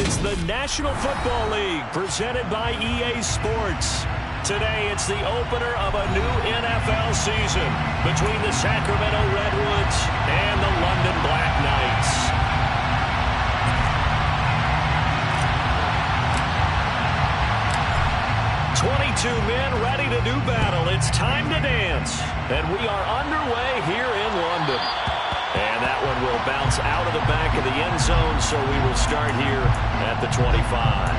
It's the National Football League presented by EA Sports. Today, it's the opener of a new NFL season between the Sacramento Redwoods and the London Black Knights. "22 men ready to do battle. It's time to dance." And we are underway here in London. And that one will bounce out of the back of the end zone, so we will start here at the 25.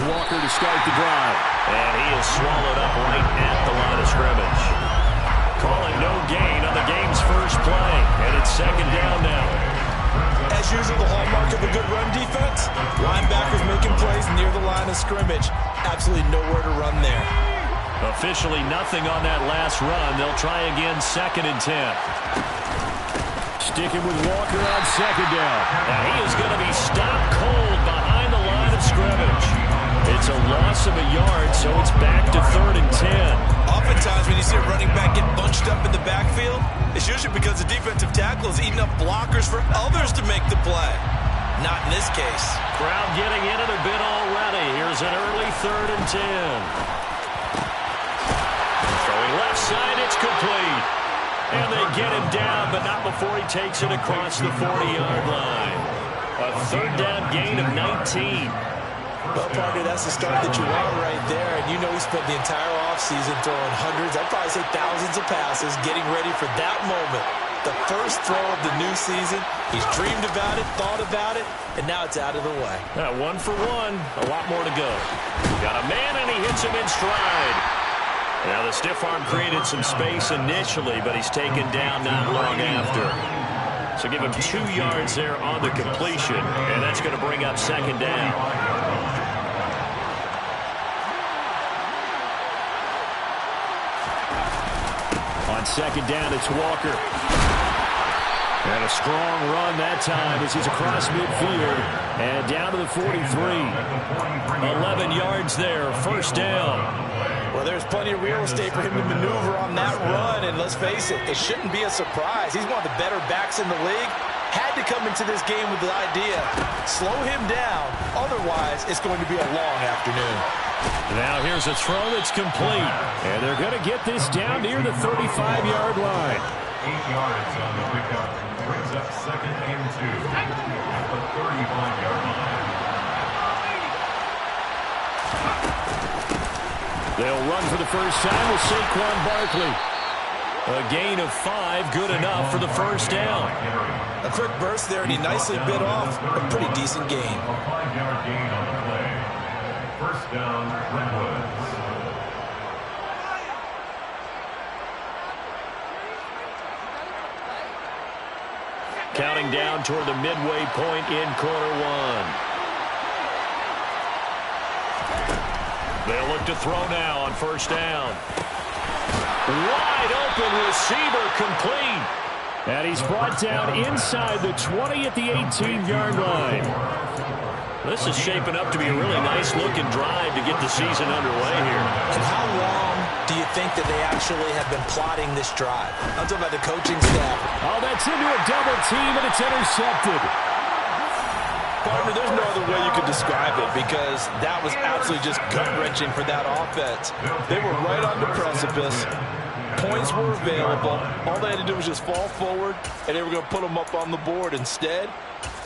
Walker to start the drive. And he is swallowed up right at the line of scrimmage. Calling no gain on the game's first play. And it's second down now. As usual, the hallmark of a good run defense, linebackers making plays near the line of scrimmage. Absolutely nowhere to run there. Officially nothing on that last run. They'll try again, 2nd and 10. Sticking with Walker on second down. And he is going to be stopped cold behind the line of scrimmage. It's a loss of a yard, so it's back to 3rd and 10. Oftentimes when you see a running back get bunched up in the backfield, it's usually because the defensive tackle is eating up blockers for others to make the play. Not in this case. Crowd getting in it a bit already. Here's an early 3rd and 10. Throwing left side, it's complete. And they get him down, but not before he takes it across the 40-yard line. A 3rd down gain of 19. Well, partner, that's the start that you want right there. And you know he spent the entire offseason throwing hundreds, I'd probably say thousands of passes, getting ready for that moment. The first throw of the new season. He's dreamed about it, thought about it, and now it's out of the way. 1 for 1. A lot more to go. Got a man, and he hits him in stride. Now, the stiff arm created some space initially, but he's taken down not long after. So give him 2 yards there on the completion, and that's going to bring up 2nd down. On 2nd down, it's Walker. And a strong run that time as he's across midfield and down to the 43. 11 yards there, 1st down. Well, there's plenty of real estate for him to maneuver on that run, and let's face it, it shouldn't be a surprise. He's one of the better backs in the league. Had to come into this game with the idea, slow him down, otherwise it's going to be a long afternoon. Now here's a throw that's complete, and they're going to get this down near the 35-yard line. 8 yards on the pickup, brings up 2nd and 2 at the 35-yard line. They'll run for the first time with Saquon Barkley. A gain of 5, good enough for the 1st down. A quick burst there, and he nicely bit off a pretty decent gain. A 5-yard gain on the play. 1st down, Redwoods. Counting down toward the midway point in quarter 1. They'll look to throw now on 1st down. Wide open receiver, complete. And he's brought down inside the 20 at the 18-yard line. This is shaping up to be a really nice-looking drive to get the season underway here. And how long do you think that they actually have been plotting this drive? I'm talking about the coaching staff. Oh, that's into a double team, and it's intercepted. Partner, there's no other way you could describe it because that was absolutely just gut-wrenching for that offense. They were right on the precipice. Points were available. All they had to do was just fall forward, and they were going to put them up on the board. Instead,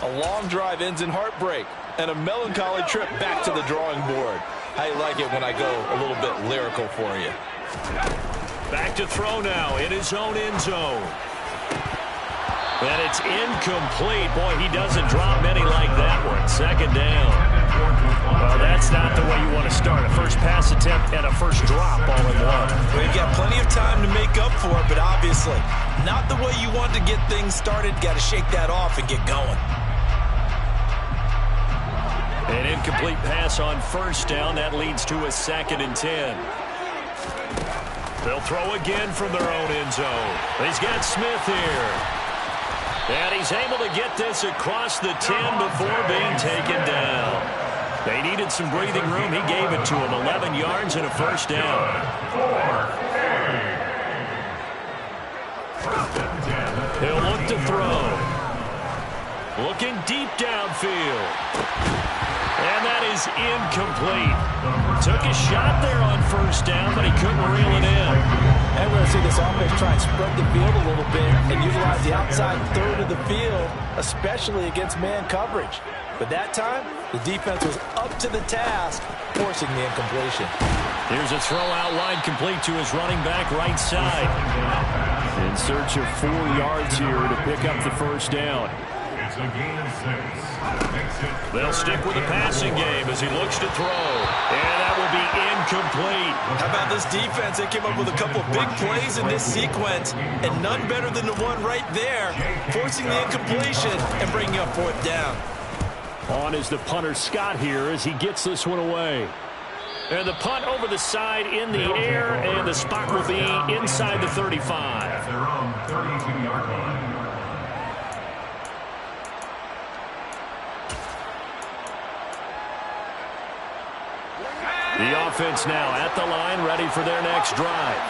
a long drive ends in heartbreak and a melancholy trip back to the drawing board. How you like it when I go a little bit lyrical for you? Back to throw now in his own end zone. And it's incomplete. Boy, he doesn't drop many like that one. 2nd down. Well, that's not the way you want to start. A first pass attempt and a first drop all in one. Well, you've got plenty of time to make up for it, but obviously not the way you want to get things started. Got to shake that off and get going. An incomplete pass on 1st down. That leads to a 2nd and 10. They'll throw again from their own end zone. He's got Smith here. And he's able to get this across the 10 before being taken down. They needed some breathing room. He gave it to him. 11 yards and a first down. He'll look to throw. Looking deep downfield. And that is incomplete. Took a shot there on first down, but he couldn't reel it in. I'm going to see this offense try and spread the field a little bit and utilize the outside third of the field, especially against man coverage. But that time, the defense was up to the task, forcing the incompletion. Here's a throw out line complete to his running back right side. In search of 4 yards here to pick up the first down. It's a gain of 6. They'll stick with the passing game as he looks to throw. And that will be incomplete. How about this defense? They came up with a couple of big plays in this sequence, and none better than the one right there, forcing the incompletion and bringing up fourth down. On is the punter Scott here as he gets this one away. And the punt over the side in the air, and the spot will be inside the 35. At their own 32-yard line. The offense now at the line, ready for their next drive.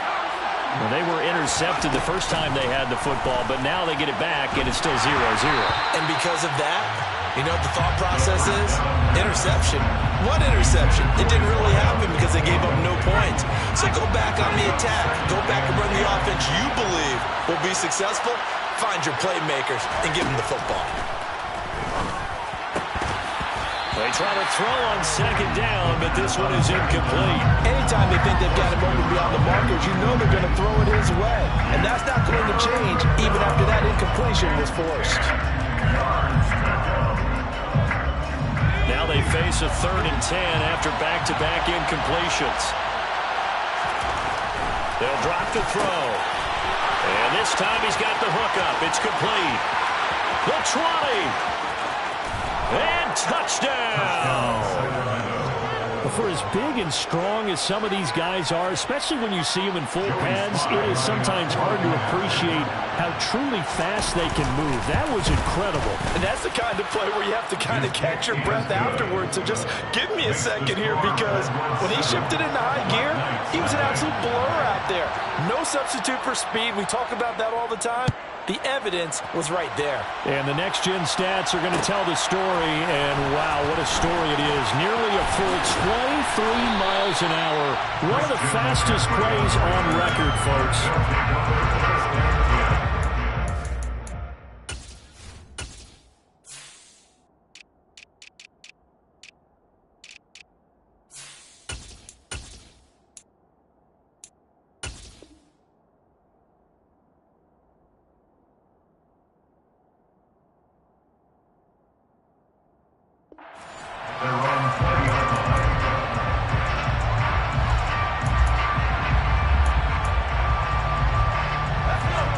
Well, they were intercepted the first time they had the football, but now they get it back, and it's still 0-0. And because of that, you know what the thought process is? Interception. What interception? It didn't really happen because they gave up no points. So go back on the attack. Go back and run the offense you believe will be successful. Find your playmakers and give them the football. They try to throw on second down, but this one is incomplete. Anytime they think they've got him over beyond the markers, you know they're going to throw it his way. And that's not going to change even after that incompletion was forced. Now they face a 3rd and 10 after back-to-back incompletions. They'll drop the throw. And this time he's got the hook up. It's complete. The 20. And touchdown! For as big and strong as some of these guys are, especially when you see them in full pads, it is sometimes hard to appreciate how truly fast they can move. That was incredible. And that's the kind of play where you have to kind of catch your breath afterwards. So just give me a second here, because when he shifted into high gear, he was an absolute blur out there. No substitute for speed. We talk about that all the time. The evidence was right there. And the next-gen stats are going to tell the story, and wow, what a story it is. Nearly a full 23 miles an hour. One of the fastest plays on record, folks.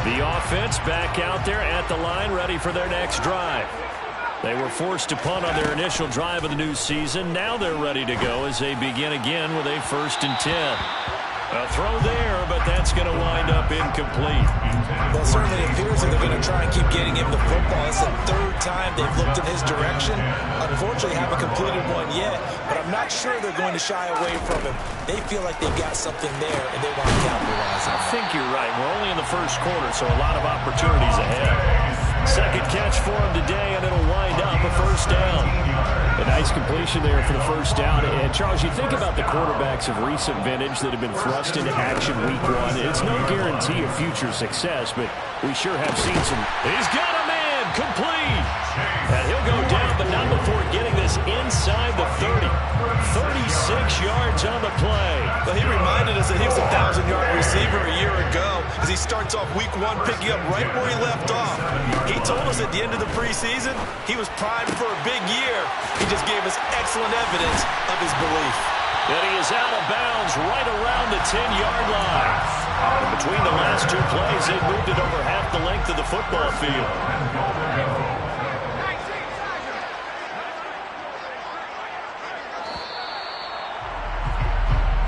The offense back out there at the line, ready for their next drive. They were forced to punt on their initial drive of the new season. Now they're ready to go as they begin again with a 1st and 10. A throw there, but that's going to wind up incomplete. Well, it certainly appears that they're going to try and keep getting him the football. It's the 3rd time they've looked in his direction. Unfortunately, haven't completed one yet, but I'm not sure they're going to shy away from him. They feel like they've got something there, and they want to capitalize on it. I think you're right. We're only in the first quarter, so a lot of opportunities ahead. Second catch for him today, and it'll wind up a first down. A nice completion there for the first down. And, Charles, you think about the quarterbacks of recent vintage that have been thrust into action week 1. It's no guarantee of future success, but we sure have seen some. He's got a man, complete. And he'll go down, but not before getting this inside the 30. 36 yards on the play. Well, he reminded us that he was a 1,000-yard receiver a year ago as he starts off week 1 picking up right where he left off. He told us at the end of the preseason he was primed for a big year. He just gave us excellent evidence of his belief. And he is out of bounds right around the 10-yard line. And between the last 2 plays, they moved it over half the length of the football field.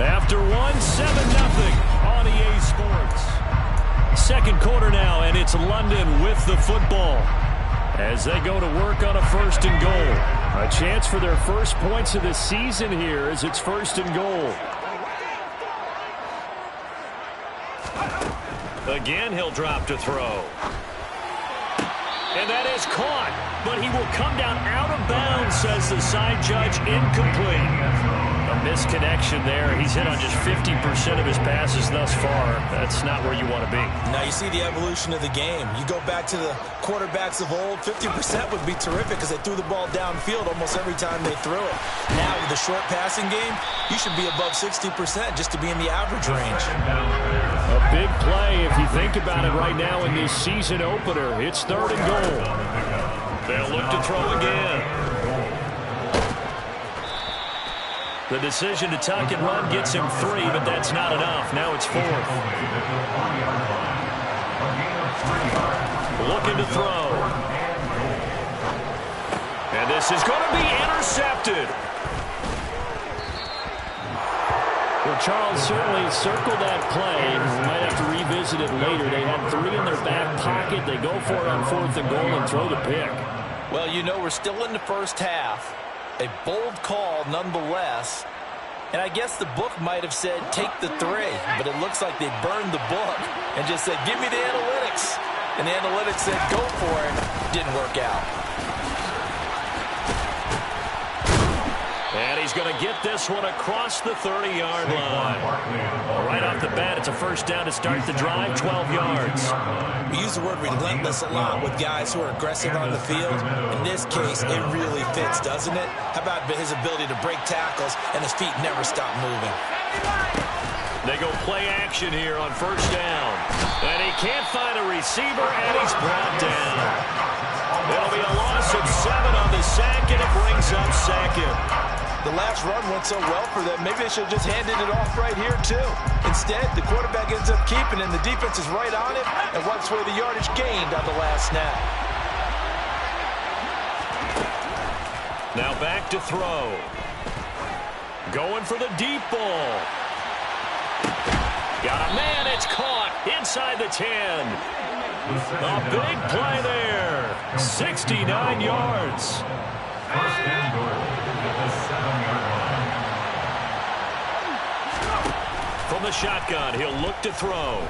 After one, 7-0 on EA Sports. Second quarter now, and it's London with the football as they go to work on a 1st and goal. A chance for their first points of the season here as it's 1st and goal. Again, he'll drop to throw. And that is caught, but he will come down out of bounds, says the side judge. Incomplete. A misconnection there. He's hit on just 50% of his passes thus far. That's not where you want to be. Now you see the evolution of the game. You go back to the quarterbacks of old, 50% would be terrific because they threw the ball downfield almost every time they threw it. Now with the short passing game, you should be above 60% just to be in the average range. A big play if you think about it right now in this season opener. It's 3rd and goal. They'll look to throw again. The decision to tuck and run gets him 3, but that's not enough. Now it's 4th. Looking to throw. And this is going to be intercepted. Well, Charles certainly circled that play. We might have to revisit it later. They had 3 in their back pocket. They go for it on 4th and goal and throw the pick. Well, you know, we're still in the first half. A bold call nonetheless. And I guess the book might have said take the 3, but it looks like they burned the book and just said give me the analytics. And the analytics said go for it. Didn't work out. And he's going to get this one across the 30-yard line. Right off the bat, it's a 1st down to start the drive, 12 yards. We use the word relentless a lot with guys who are aggressive on the field. In this case, it really fits, doesn't it? How about his ability to break tackles and his feet never stop moving? They go play action here on 1st down. And he can't find a receiver, and he's brought down. It'll be a loss of 7 on the sack, and it brings up 2nd. The last run went so well for them, maybe they should have just handed it off right here, too. Instead, the quarterback ends up keeping it, and the defense is right on it and wipes away the yardage gained on the last snap. Now back to throw. Going for the deep ball. Got a man, it's caught inside the 10. A big play there. 69 yards. 1st and goal at the 7-yard line. From the shotgun, he'll look to throw.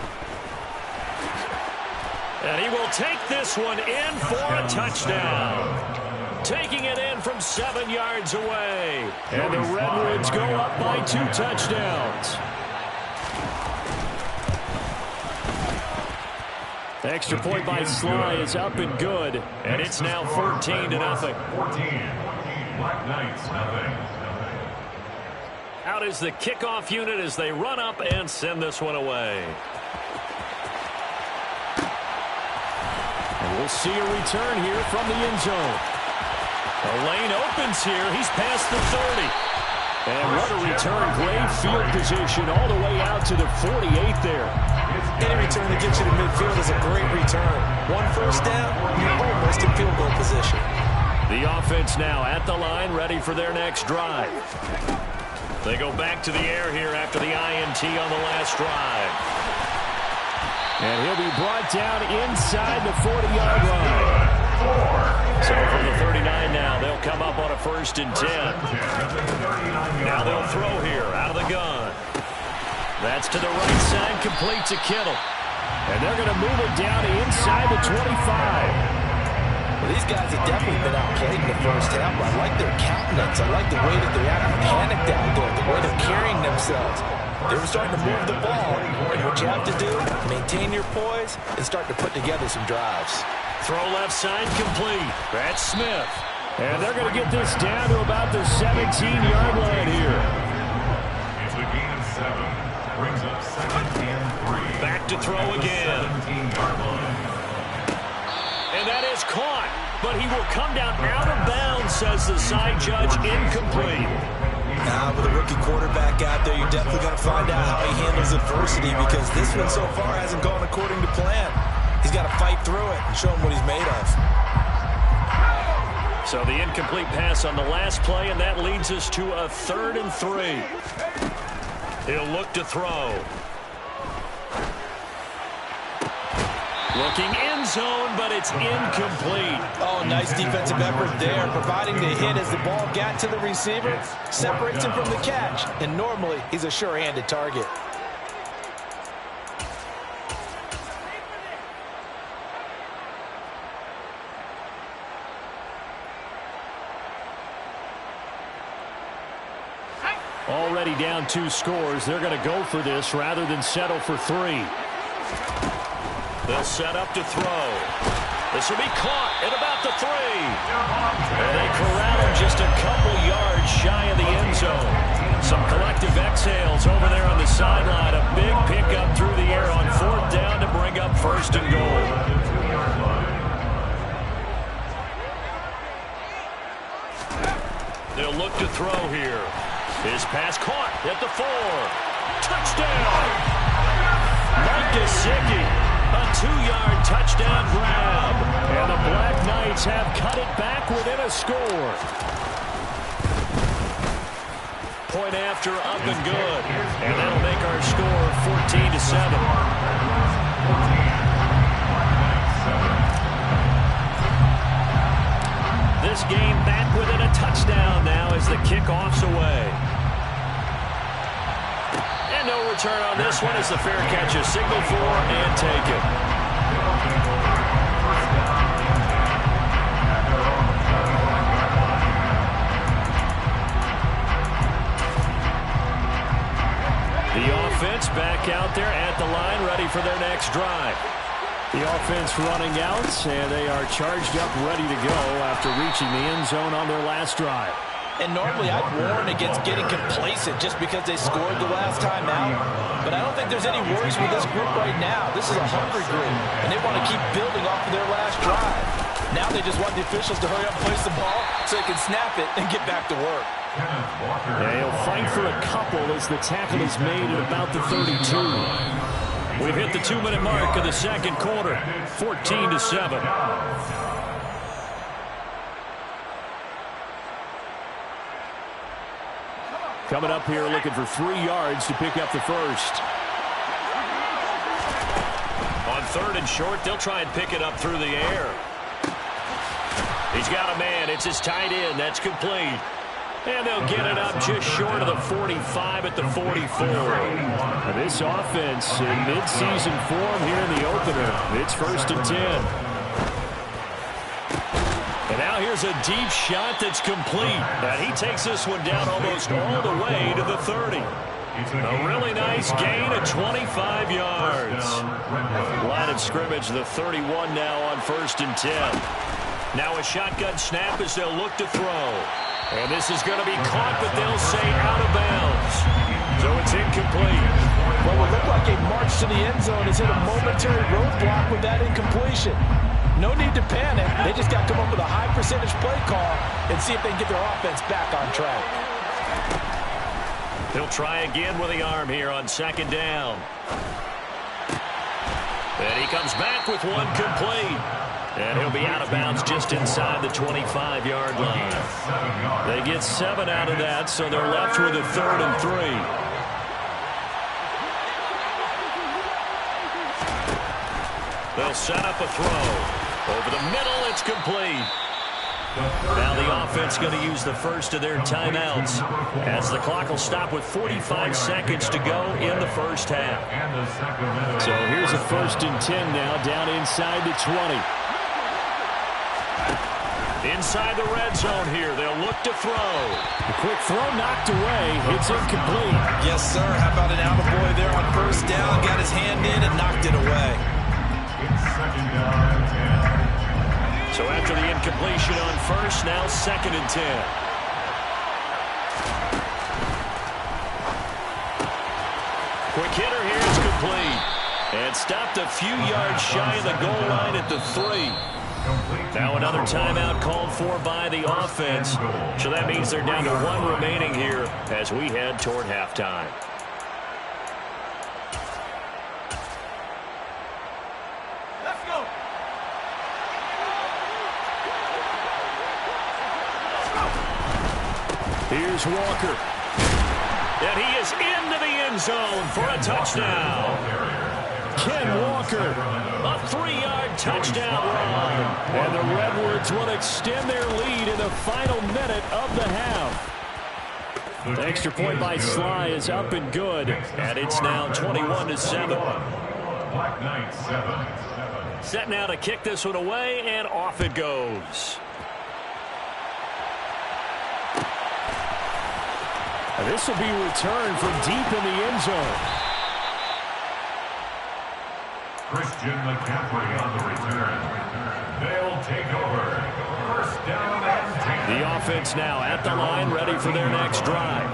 And he will take this one in for a touchdown. Taking it in from 7 yards away. And the Redwoods go up by 2 touchdowns. Extra point by Sly is up and good, and it's now 14-0. 14. Black Knights, nothing. Out is the kickoff unit as they run up and send this one away. And we'll see a return here from the end zone. The lane opens here. He's past the 30. And what a return. Great field position all the way out to the 48 there. Any return that gets you to midfield is a great return. 1 1st down, you're almost in field goal position. The offense now at the line, ready for their next drive. They go back to the air here after the INT on the last drive. And he'll be brought down inside the 40-yard line. So from the 39 now, they'll come up on a 1st and 10. Now they'll throw here out of the gun. That's to the right side, complete to Kittle. And they're going to move it down inside the 25. Well, these guys have definitely been outplayed in the 1st half. I like their countenance. I like the way that they're acting panicked out there, the way they're carrying themselves. They were starting to move the ball. And what you have to do, maintain your poise and start to put together some drives. Throw left side complete. That's Smith. And they're going to get this down to about the 17-yard line here. It's a gain of 7. Brings up 2nd and 3. Back to throw again. 17-yard line. And that is caught. But he will come down out of bounds, says the side judge. Incomplete. Now, with a rookie quarterback out there, you're definitely going to find out how he handles adversity because this one so far hasn't gone according to plan. He's got to fight through it and show him what he's made of. So the incomplete pass on the last play, and that leads us to a 3rd and 3. He'll look to throw. Looking end zone, but it's incomplete. Oh, nice defensive effort there, providing the hit as the ball got to the receiver, separates him from the catch, and normally he's a sure-handed target. Already down 2 scores. They're going to go for this rather than settle for 3. They'll set up to throw. This will be caught at about the 3. And they corral him just a couple yards shy of the end zone. Some collective exhales over there on the sideline. A big pickup through the air on 4th down to bring up 1st and goal. They'll look to throw here. His pass caught at the 4. Touchdown! Mike Gesicki, a 2-yard touchdown grab. And the Black Knights have cut it back within a score. Point after up and good. And that'll make our score 14-7. This game back within a touchdown now as the kickoff's away. And no return on this one as the fair catch is signaled for and taken. The offense back out there at the line, ready for their next drive. The offense running out, and they are charged up, ready to go after reaching the end zone on their last drive. And normally I'd warn against getting complacent just because they scored the last time out. But I don't think there's any worries with this group right now. This is a hungry group, and they want to keep building off of their last drive. Now they just want the officials to hurry up and place the ball so they can snap it and get back to work. Yeah, he'll fight for a couple as the tackle is made at about the 32. We've hit the 2-minute mark of the second quarter, 14-7. Coming up here looking for 3 yards to pick up the first. On 3rd and short, they'll try and pick it up through the air. He's got a man. It's his tight end. That's complete. And they'll get it up just short of the 45 at the 44. This offense in midseason form here in the opener. It's 1st and 10. And now here's a deep shot that's complete. And he takes this one down almost all the way to the 30. A really nice gain of 25 yards. Line of scrimmage, the 31 now on 1st and 10. Now a shotgun snap as they'll look to throw. And this is going to be caught, but they'll say out of bounds. So it's incomplete. What would look like a march to the end zone has hit a momentary roadblock with that incompletion. No need to panic. They just got to come up with a high percentage play call and see if they can get their offense back on track. He'll try again with the arm here on 2nd down. And he comes back with one complete. And he'll be out of bounds just inside the 25-yard line. They get 7 out of that, so they're left with a 3rd and 3. They'll set up a throw. Over the middle, it's complete. Now the offense going to use the first of their timeouts as the clock will stop with 45 seconds to go in the first half. So here's a 1st and 10 now down inside the 20. Inside the red zone here, they'll look to throw. A quick throw knocked away. It's incomplete. Yes, sir. How about an attaboy there on 1st down? Got his hand in and knocked it away. So after the incompletion on 1st, now 2nd and 10. Quick hitter here is complete. And stopped a few yards shy of the goal line at the 3. Now another timeout called for by the offense. So that means they're down to 1 remaining here as we head toward halftime. Let's go. Here's Walker. And he is into the end zone for a touchdown. Ken Walker, a 3-yard touchdown run. And the Redwoods will extend their lead in the final minute of the half. The extra point by Sly is up and good, and it's now 21-7. Black Knights 7. Set now to kick this one away, and off it goes. And this will be returned from deep in the end zone. Christian McCaffrey on the return. They'll take over. First down and 10. The offense now at the line, ready for their next drive.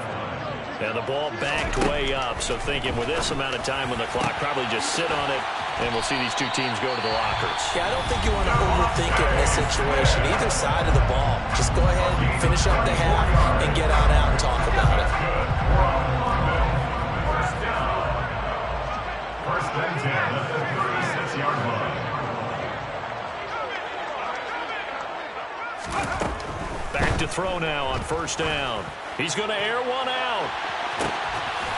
And the ball backed way up, so thinking with this amount of time on the clock, probably just sit on it, and we'll see these two teams go to the lockers. Yeah, I don't think you want to overthink it in this situation. Either side of the ball. Just go ahead and finish up the half and get on out and talk about it. First down. First and 10 at the 36-yard line. Back to throw now on first down. He's going to air one out.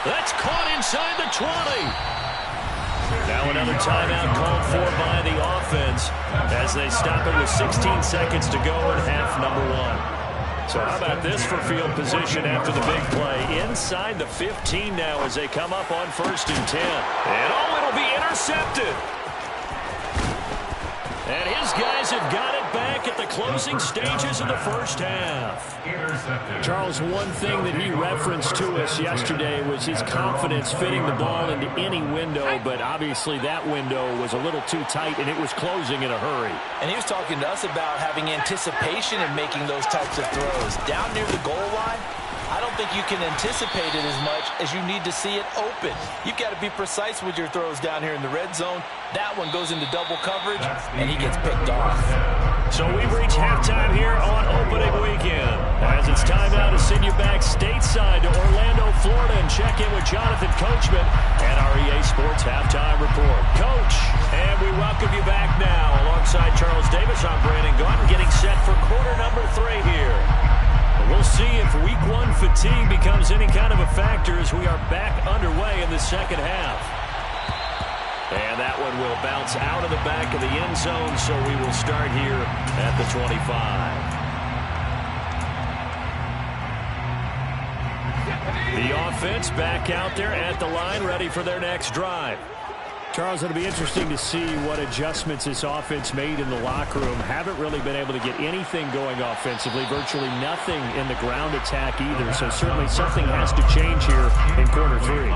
That's caught inside the 20. Now another timeout called for by the offense as they stop it with 16 seconds to go in half number 1. So how about this for field position after the big play? Inside the 15 now as they come up on first and 10. And it'll be intercepted. And his guys have got it back at the closing stages of the first half. Charles, one thing that he referenced to us yesterday was his confidence fitting the ball into any window, but obviously that window was a little too tight, and it was closing in a hurry. And he was talking to us about having anticipation in making those types of throws. Down near the goal line, I don't think you can anticipate it as much as you need to see it open. You've got to be precise with your throws down here in the red zone. That one goes into double coverage, and he gets picked off. So we've reached halftime here on opening weekend. As it's time now to send you back stateside to Orlando, Florida, and check in with Jonathan Coachman and our EA Sports Halftime Report. Coach, and we welcome you back now. Alongside Charles Davis, I'm Brandon Gaudin, getting set for quarter number 3 here. We'll see if week 1 fatigue becomes any kind of a factor as we are back underway in the second half. And that one will bounce out of the back of the end zone, so we will start here at the 25. The offense back out there at the line, ready for their next drive. Charles, it'll be interesting to see what adjustments this offense made in the locker room. Haven't really been able to get anything going offensively, virtually nothing in the ground attack either. So certainly something has to change here in quarter 3.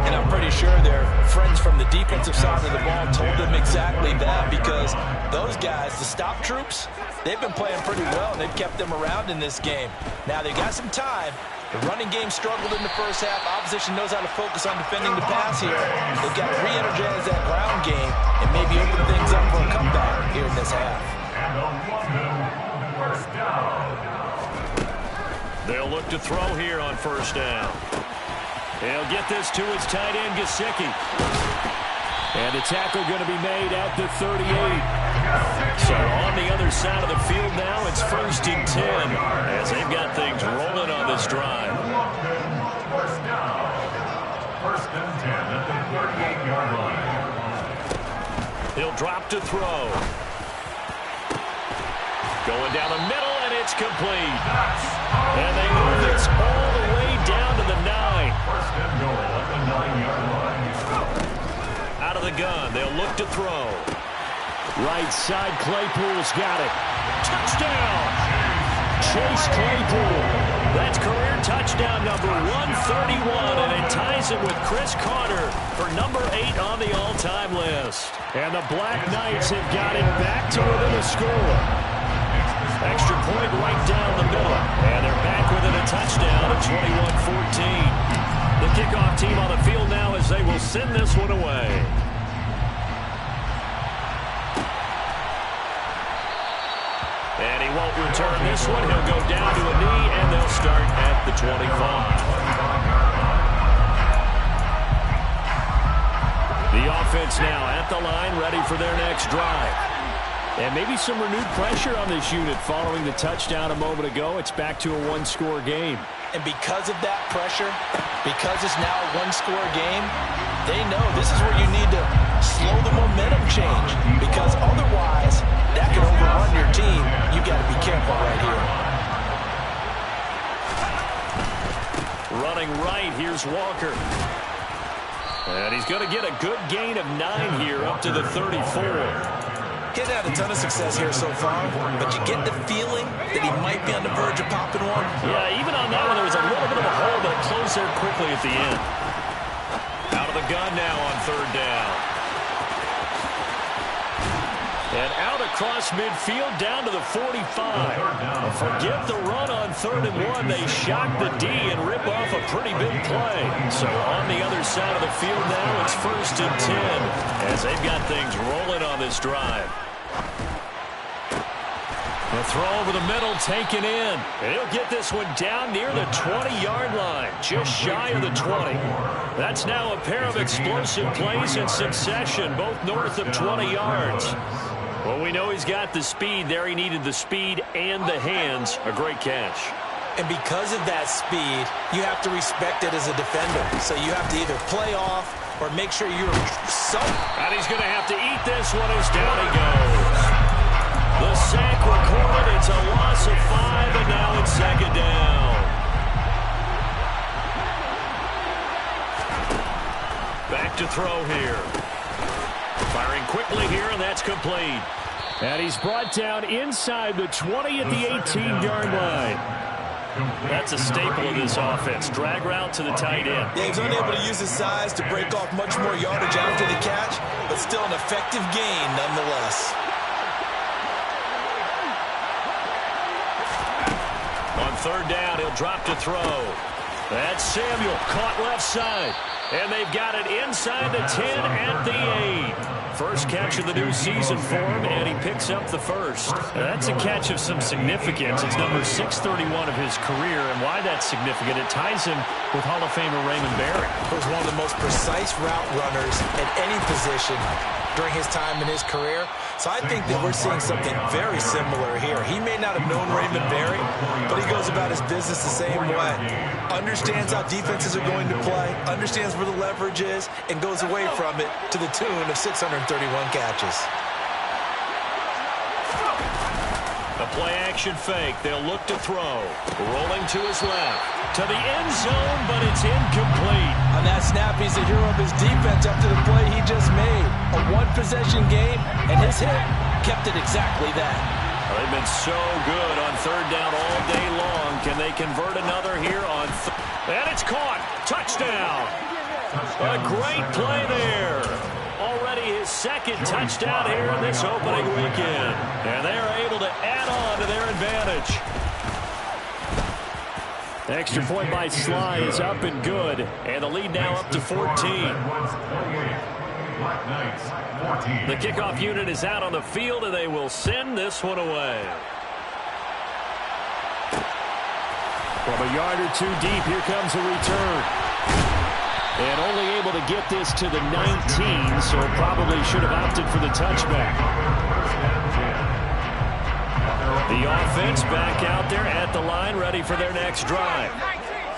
And I'm pretty sure their friends from the defensive side of the ball told them exactly that, because those guys, the stop troops, they've been playing pretty well, and they've kept them around in this game. Now they've got some time. The running game struggled in the first half. Opposition knows how to focus on defending the pass here. They've got to re-energize that ground game and maybe open things up for a comeback here in this half. And a first down. They'll look to throw here on first down. They'll get this to his tight end, Gesicki. And the tackle going to be made at the 38. So on the other side of the field now, it's first and 10 as they've got things rolling on this drive. First down. First and 10 at the 38-yard line. He'll drop to throw. Going down the middle, and it's complete. And they move this all the way down to the 9. First and goal at the 9-yard line. Out of the gun, they'll look to throw. Right side, Claypool's got it. Touchdown! Chase Claypool. That's career touchdown number 131, and it ties it with Chris Carter for number 8 on the all-time list. And the Black Knights have got it back to within a score. Extra point right down the middle, and they're back within a touchdown at 21-14. The kickoff team on the field now as they will send this one away. And he won't return this one. He'll go down to a knee, and they'll start at the 25. The offense now at the line, ready for their next drive. And maybe some renewed pressure on this unit following the touchdown a moment ago. It's back to a one-score game. And because of that pressure, because it's now a one-score game, they know this is where you need to slow the momentum change, because otherwise that could overrun your team. You got to be careful right here. Running right, here's Walker. And he's going to get a good gain of 9 here, up to the 34. He's had a ton of success here so far, but you get the feeling that he might be on the verge of popping one. Yeah, even on that one, there was a little bit of a hole, but it closed there quickly at the end. Out of the gun now on 3rd down. And out across midfield down to the 45. Forget the run on 3rd and 1. They shock the D and rip off a pretty big play. So on the other side of the field now, it's 1st and 10 as they've got things rolling on this drive. The throw over the middle taken in. He'll get this one down near the 20-yard line, just shy of the 20. That's now a pair of explosive plays in succession, both north of 20 yards. Well, we know he's got the speed there. He needed the speed and the hands. A great catch. And because of that speed, you have to respect it as a defender. So you have to either play off or make sure you're so. And he's going to have to eat this one as down he goes. The sack recorded. It's a loss of 5, and now it's 2nd down. Back to throw here. Firing quickly here, and that's complete. And he's brought down inside the 20 at the 18-yard line. That's a staple of this offense. Drag route to the tight end. Yeah, he's unable to use his size to break off much more yardage after the catch, but still an effective gain nonetheless. On 3rd down, he'll drop to throw. That's Samuel, caught left side. And they've got it inside the 10 at the 8. First catch of the new season for him, and he picks up the first. That's a catch of some significance. It's number 631 of his career, and why that's significant, it ties him with Hall of Famer Raymond Barry. He was one of the most precise route runners at any position during his time in his career. So I think that we're seeing something very similar here. He may not have known Raymond Barry, but he goes about his business the same way. Understands how defenses are going to play, understands where the leverage is, and goes away from it to the tune of 631 catches. A play-action fake. They'll look to throw. Rolling to his left. To the end zone, but it's incomplete. On that snap, he's the hero of his defense after the play he just made. A one-possession game, and his hit kept it exactly that. They've been so good on 3rd down all day long. Can they convert another here on and it's caught. Touchdown. A great play there. Already his 2nd touchdown here in this opening weekend. And they are able to add on to their advantage. Extra point by Sly is up and good. And the lead now up to 14. The kickoff unit is out on the field, and they will send this one away. From a yard or two deep, here comes a return. And only able to get this to the 19, so probably should have opted for the touchback. The offense back out there at the line, ready for their next drive.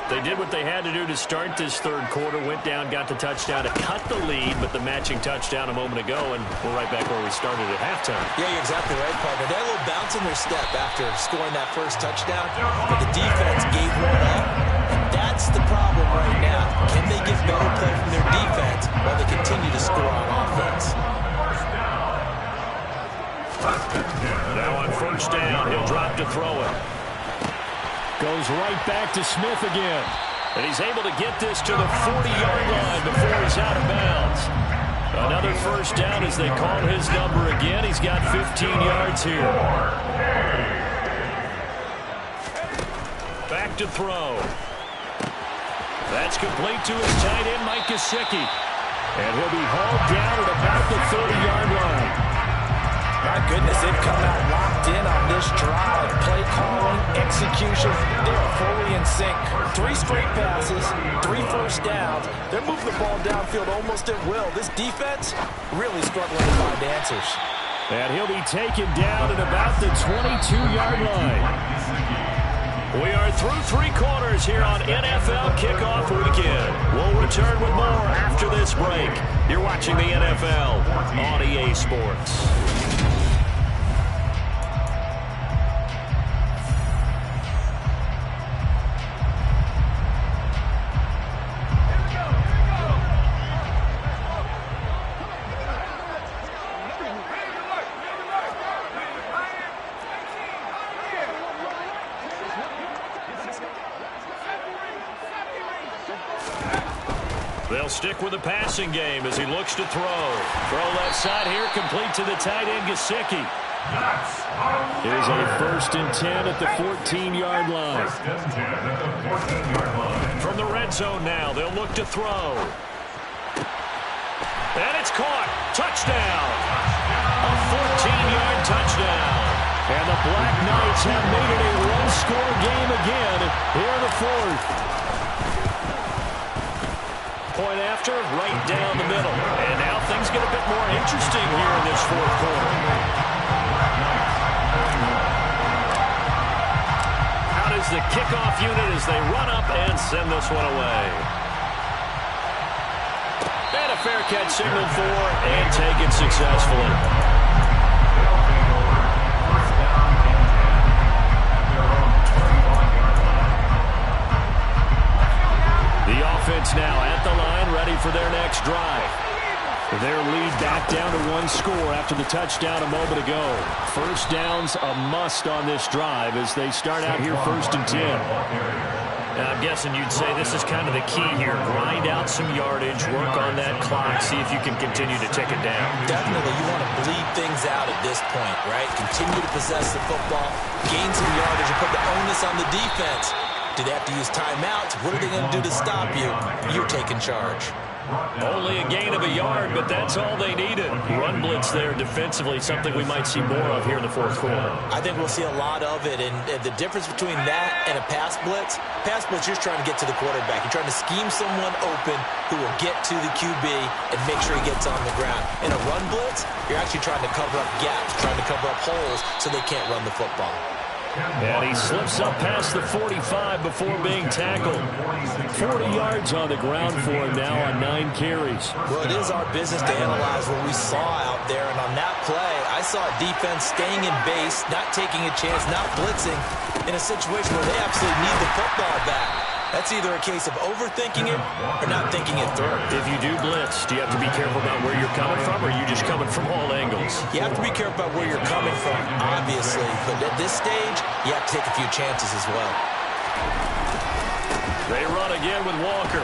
They did what they had to do to start this 3rd quarter, went down, got the touchdown to cut the lead, but the matching touchdown a moment ago, and we're right back where we started at halftime. Yeah, you're exactly right, partner. They had a little bounce in their step after scoring that first touchdown, but the defense gave one up, and that's the problem right now. Can they get better play from their defense while they continue to score on offense? Now on 1st down, he'll drop to throw it. Goes right back to Smith again. And he's able to get this to the 40-yard line before he's out of bounds. Another 1st down as they call his number again. He's got 15 yards here. Back to throw. That's complete to his tight end, Mike Gesicki. And he'll be hauled down at about the 30-yard line. My goodness, they've come out locked in on this drive. Play calling, execution, they're fully in sync. 3 straight passes, 3 first downs. They're moving the ball downfield almost at will. This defense really struggling to find answers. And he'll be taken down at about the 22-yard line. We are through 3 quarters here on NFL Kickoff Weekend. We'll return with more after this break. You're watching the NFL on EA Sports. They'll stick with the passing game as he looks to throw. Throw left side here, complete to the tight end, Gesicki. Here's a 1st and 10 at the 14-yard line. From the red zone now, they'll look to throw. And it's caught. Touchdown. A 14-yard touchdown. And the Black Knights have made it a one-score game again here in the 4th. Point after, right down the middle. And now things get a bit more interesting here in this 4th quarter. Out is the kickoff unit as they run up and send this one away. And a fair catch signaled for and taken successfully. Offense now at the line, ready for their next drive. Their lead back down to 1 score after the touchdown a moment ago. 1st down's a must on this drive as they start out here 1st and 10. Now, I'm guessing you'd say this is kind of the key here. Grind out some yardage, work on that clock, see if you can continue to tick it down. Definitely, you want to bleed things out at this point, right? Continue to possess the football, gain some yardage, and put the onus on the defense. Do they have to use timeouts? What are they going to do to stop you? You're taking charge. Only a gain of a yard, but that's all they needed. Run blitz there defensively, something we might see more of here in the 4th quarter. I think we'll see a lot of it, and the difference between that and a pass blitz, you're trying to get to the quarterback. You're trying to scheme someone open who will get to the QB and make sure he gets on the ground. In a run blitz, you're actually trying to cover up gaps, trying to cover up holes so they can't run the football. And he slips up past the 45 before being tackled. 40 yards on the ground for him now on 9 carries. Well, it is our business to analyze what we saw out there. And on that play, I saw a defense staying in base, not taking a chance, not blitzing in a situation where they absolutely need the football back. That's either a case of overthinking it or not thinking it through. If you do blitz, do you have to be careful about where you're coming from, or are you just coming from all angles? You have to be careful about where you're coming from, obviously. But at this stage, you have to take a few chances as well. They run again with Walker.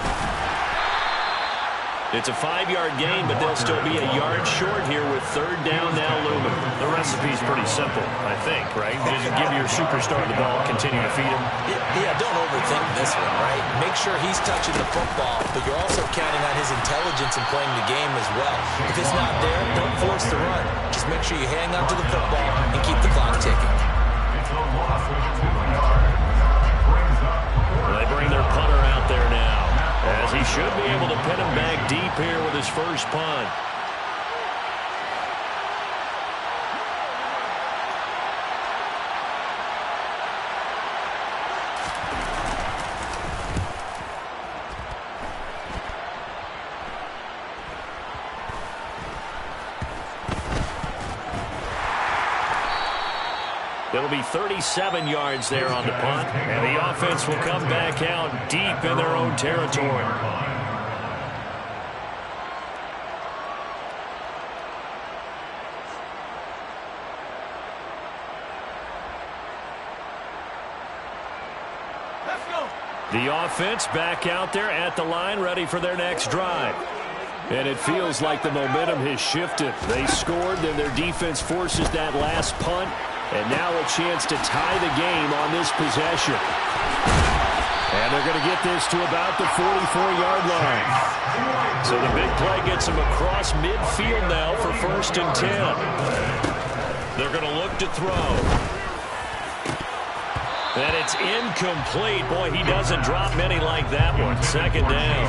It's a 5-yard gain, but they'll still be a yard short here with 3rd down now looming. The recipe's pretty simple, I think, right? Just give your superstar the ball, continue to feed him. Yeah, don't overthink this one, right? Make sure he's touching the football, but you're also counting on his intelligence in playing the game as well. If it's not there, don't force the run. Just make sure you hang on to the football and keep the clock ticking. They bring their punter out there now, as he should be able to pin him back deep here with his first punt. It'll be 37 yards there on the punt, and the offense will come back out deep in their own territory. Let's go. The offense back out there at the line, ready for their next drive. And it feels like the momentum has shifted. They scored, then their defense forces that last punt. And now a chance to tie the game on this possession. And they're going to get this to about the 44-yard line. So the big play gets them across midfield now for 1st and 10. They're going to look to throw. And it's incomplete. Boy, he doesn't drop many like that one. 2nd down.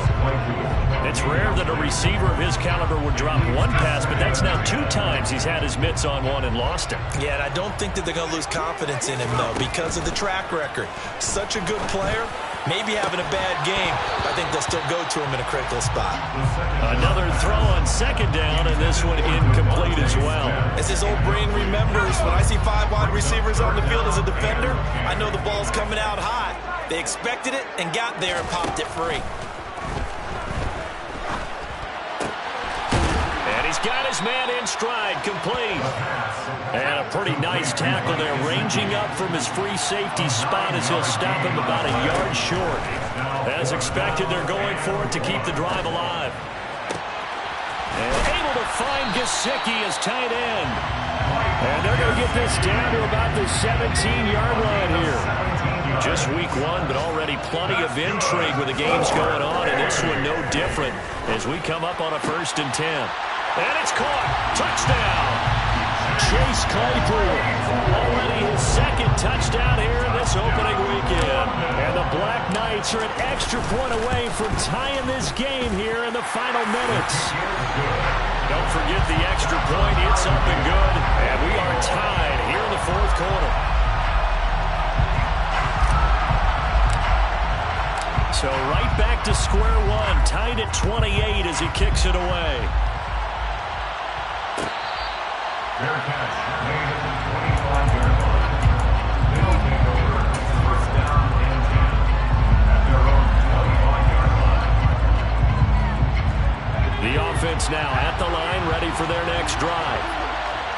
It's rare that a receiver of his caliber would drop one pass, but that's now 2 times he's had his mitts on one and lost it. Yeah, and I don't think that they're going to lose confidence in him, though, because of the track record. Such a good player, maybe having a bad game. I think they'll still go to him in a critical spot. Another throw on second down, and this one incomplete as well. As his old brain remembers, when I see 5 wide receivers on the field as a defender, I know the ball's coming out hot. They expected it and got there and popped it free. He's got his man in stride, complete. And a pretty nice tackle there, ranging up from his free safety spot as he'll stop him about a yard short. As expected, they're going for it to keep the drive alive. And able to find Gesicki as tight end. And they're going to get this down to about the 17-yard line here. Just week 1, but already plenty of intrigue with the games going on, and this one no different as we come up on a 1st and 10. And it's caught. Touchdown. Chase Claypool. Already his 2nd touchdown here in this opening weekend. And the Black Knights are an extra point away from tying this game here in the final minutes. Don't forget the extra point. It's up and good. And we are tied here in the 4th quarter. So right back to square one. Tied at 28 as he kicks it away. Fair catch made at the 25-yard line. They'll take over 1st down and 10 at their own 25-yard line. The offense now at the line, ready for their next drive.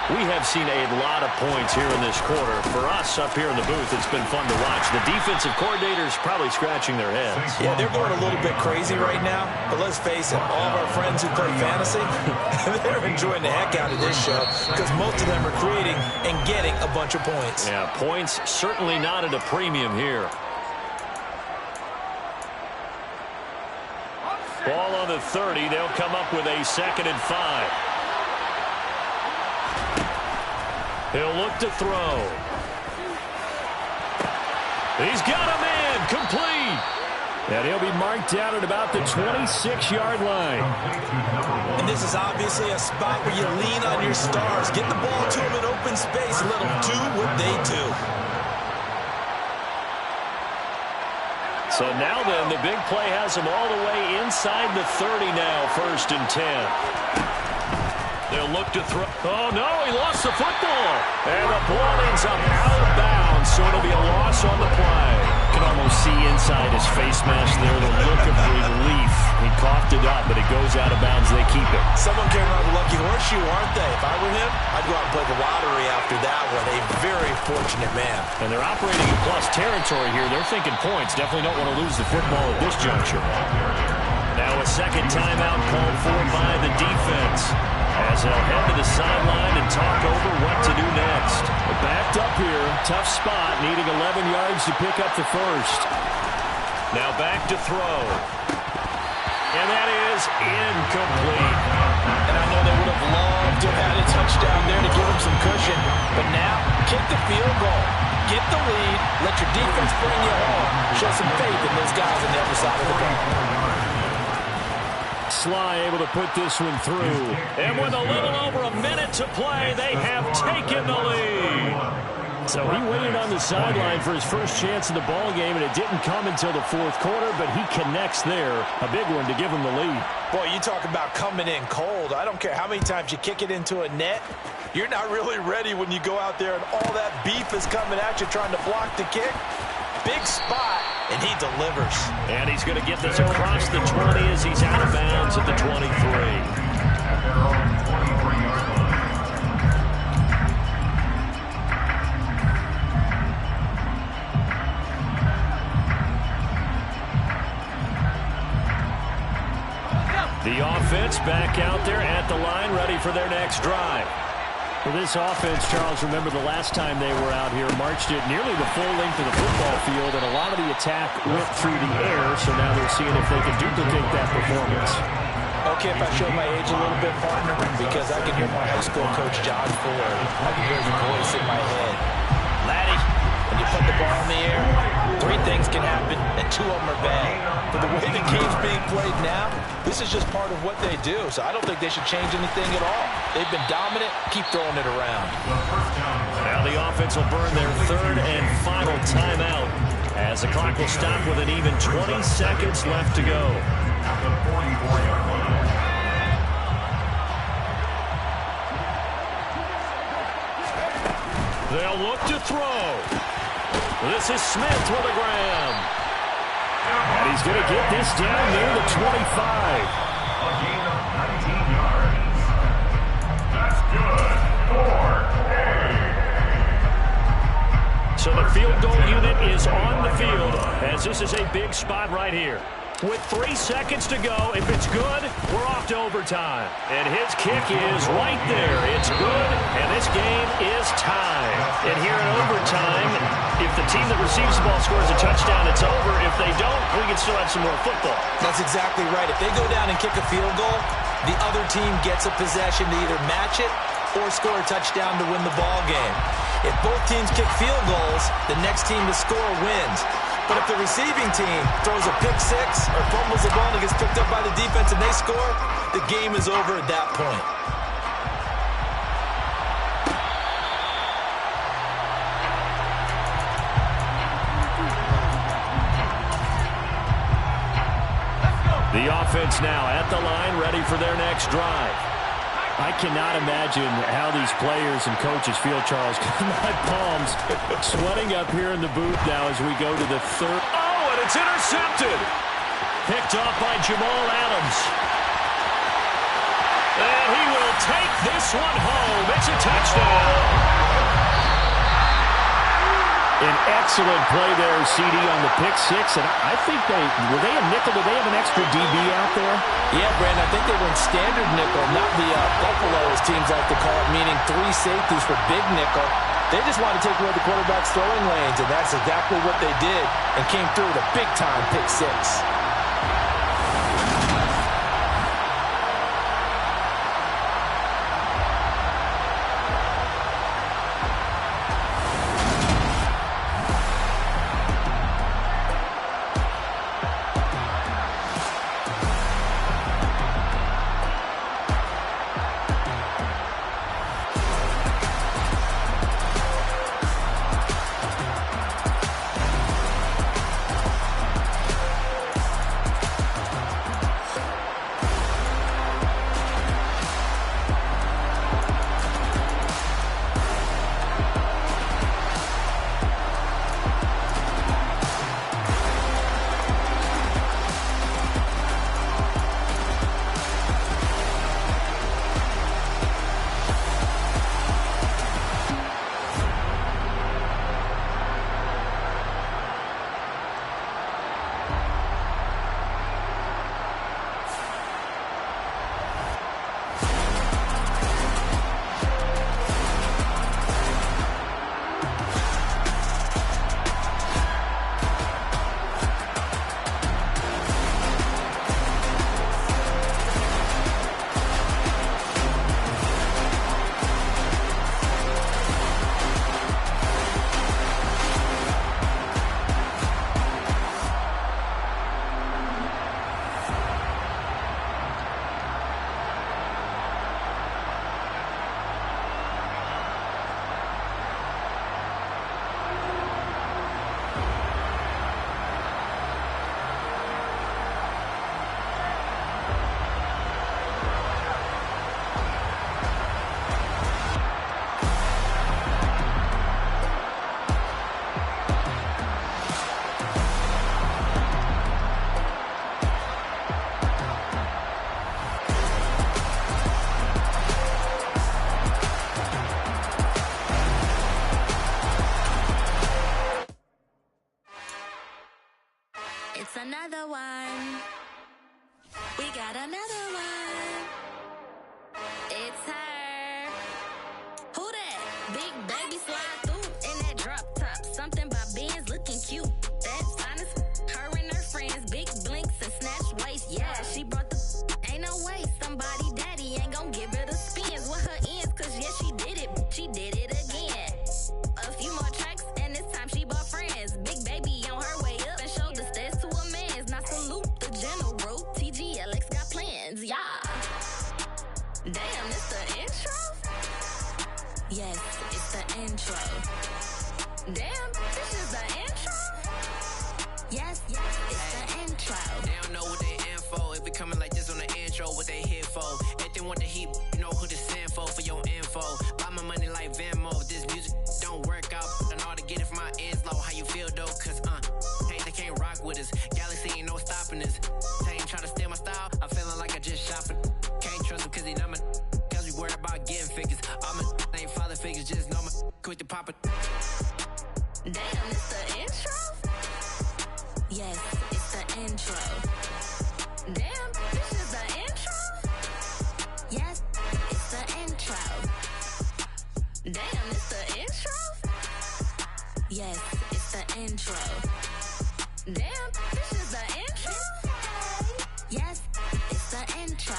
We have seen a lot of points here in this quarter. For us up here in the booth, it's been fun to watch. The defensive coordinators probably scratching their heads. Yeah, they're going a little bit crazy right now. But let's face it, all of our friends who play fantasy, they're enjoying the heck out of this show because most of them are creating and getting a bunch of points. Yeah, points certainly not at a premium here. Ball on the 30. They'll come up with a 2nd and 5. He'll look to throw. He's got a man, complete. And he'll be marked down at about the 26-yard line. And this is obviously a spot where you lean on your stars. Get the ball to them in open space. Let them do what they do. So now then, the big play has him all the way inside the 30 now, 1st and 10. They'll look to throw. Oh, no, he lost the football. And the ball ends up out of bounds, so it'll be a loss on the play. You can almost see inside his face mask there the look of relief. He coughed it up, but it goes out of bounds. They keep it. Someone came around the lucky horseshoe, aren't they? If I were him, I'd go out and play the lottery after that one. A very fortunate man. And they're operating in plus territory here. They're thinking points. Definitely don't want to lose the football at this juncture. Now a 2nd timeout called for by the defense, as they'll head to the sideline and talk over what to do next. They're backed up here. Tough spot, needing 11 yards to pick up the 1st. Now back to throw. And that is incomplete. And I know they would have loved to have had a touchdown there to give them some cushion. But now, kick the field goal. Get the lead. Let your defense bring you home. Show some faith in those guys on the other side of the ball. Sly able to put this one through. And with a little over a minute to play, they have taken the lead. So he waited on the sideline for his first chance in the ball game, and it didn't come until the 4th quarter, but he connects there. A big one to give him the lead. Boy, you talk about coming in cold. I don't care how many times you kick it into a net. You're not really ready when you go out there and all that beef is coming at you trying to block the kick. Big spot, and he delivers. And he's going to get this across the 20 as he's out of bounds at the 23. The offense back out there at the line, ready for their next drive. For this offense, Charles, remember the last time they were out here, marched it nearly the full length of the football field, and a lot of the attack went through the air, so now they're seeing if they can duplicate that performance. Okay, if I show my age a little bit, partner, because I can hear my high school coach, John Ford. I can hear his voice in my head. Laddie, when you put the ball in the air, 3 things can happen, and 2 of them are bad. But the way the game's being played now, this is just part of what they do, so I don't think they should change anything at all. They've been dominant. Keep throwing it around. Now the offense will burn their 3rd and final timeout. as the clock will stop with an even 20 seconds left to go. At the 44-yard line. They'll look to throw. This is Smith with a grab. And he's going to get this down near the 25. A gain of 19 yards. That's good for A. So the field goal unit is on the field as this is a big spot right here. With 3 seconds to go, if it's good, we're off to overtime. And his kick is right there. It's good, and this game is tied. And here in overtime, if the team that receives the ball scores a touchdown, it's over. If they don't, we can still have some more football. That's exactly right. If they go down and kick a field goal, the other team gets a possession to either match it or score a touchdown to win the ball game. If both teams kick field goals, the next team to score wins. But if the receiving team throws a pick six or fumbles the ball and it gets picked up by the defense and they score, the game is over at that point. The offense now at the line, ready for their next drive. I cannot imagine how these players and coaches feel, Charles, because my palms sweating up here in the booth now as we go to the third. Oh, and it's intercepted. Picked off by Jamal Adams. And he will take this one home. It's a touchdown. An excellent play there, CD, on the pick six. And I think were they a nickel? Did they have an extra DB out there? Yeah, Brandon, I think they went standard nickel, not the Buffalo, as teams like to call it, meaning 3 safeties for big nickel. They just wanted to take away the quarterback's throwing lanes, and that's exactly what they did and came through with a big-time pick six. It's another one. We got another one. It's her. Who that? Big baby slide through in that drop top. Something by Benz looking cute. That's honest. Her and her friends, big blinks and snatch waist. Yeah, she brought the. Ain't no way somebody daddy ain't gon' give her the spins with her ends. Cause yeah, she did it. She did it again. A few more tracks and this time she bought friends. Big baby on her way up and showed the stairs to a man's. Now salute the general. TGLX got plans, yeah. Damn, it's the intro? Yes, it's the intro. Damn, this is the intro? off it. Can't trust him cause he know my cause we worried about getting figures. All my ain't father figures, just know my quick to pop it. Damn, it's the intro? Yes, it's the intro. Damn, this is the intro? Yes, it's the intro. Damn, it's the intro? Yes, it's the intro. Damn, this is the intro? Yes, it's the intro.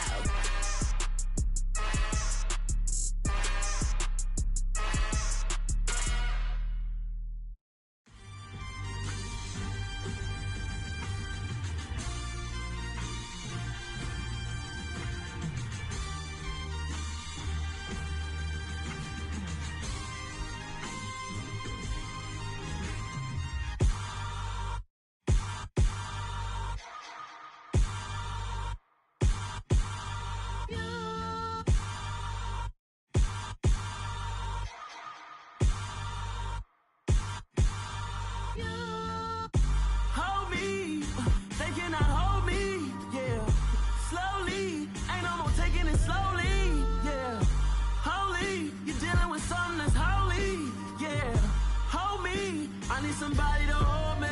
Hold me, they cannot hold me, yeah. Slowly, ain't no more taking it slowly, yeah. Holy, you're dealing with something that's holy, yeah. Hold me, I need somebody to hold me.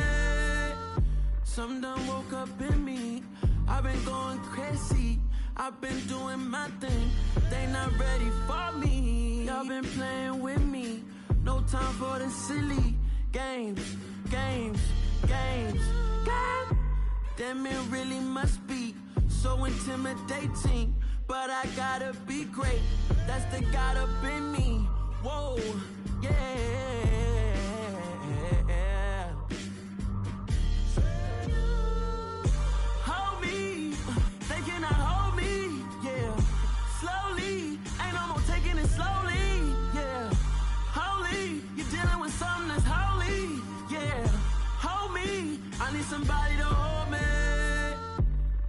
Something done woke up in me, I've been going crazy. I've been doing my thing, they not ready for me. Y'all been playing with me, no time for the silly games, games, games, games. Damn, it really must be so intimidating, but I gotta be great, that's the God up in me. Whoa, yeah. Hold me, they cannot hold me, yeah. Slowly, ain't no more taking it slowly, yeah. Holy, you're dealing with something that's holy, yeah. Hold me, I need somebody to hold me.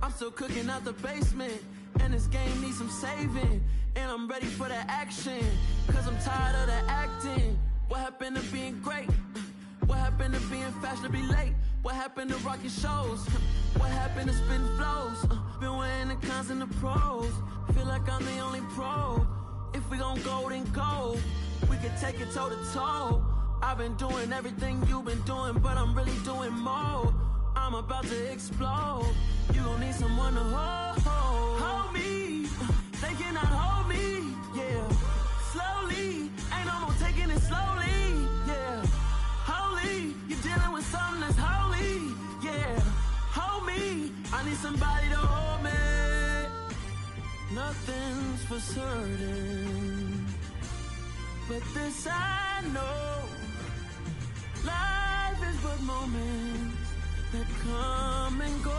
I'm still cooking out the basement, and this game needs some saving. And I'm ready for the action, cause I'm tired of the acting. What happened to being great? What happened to being fashionably late? What happened to rocking shows? What happened to spitting flows? Been weighing the cons and the pros. Feel like I'm the only pro. If we gon' go, then go. We can take it toe to toe. I've been doing everything you've been doing, but I'm really doing more. I'm about to explode. You gon' need someone to hold. Hold me, they cannot hold me, yeah. Slowly, ain't no more taking it slowly, yeah. Holy, you're dealing with something that's holy, yeah. Hold me, I need somebody to hold me. Nothing's for certain, but this I know. Life is but moments that come and go.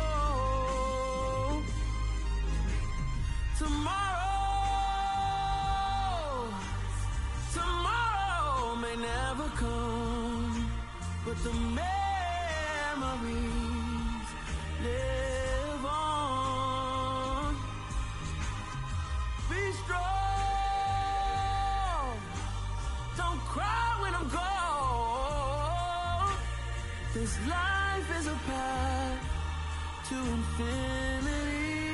Tomorrow may never come, but the memories live on. Be strong, don't cry when I'm gone. This life is a path to infinity.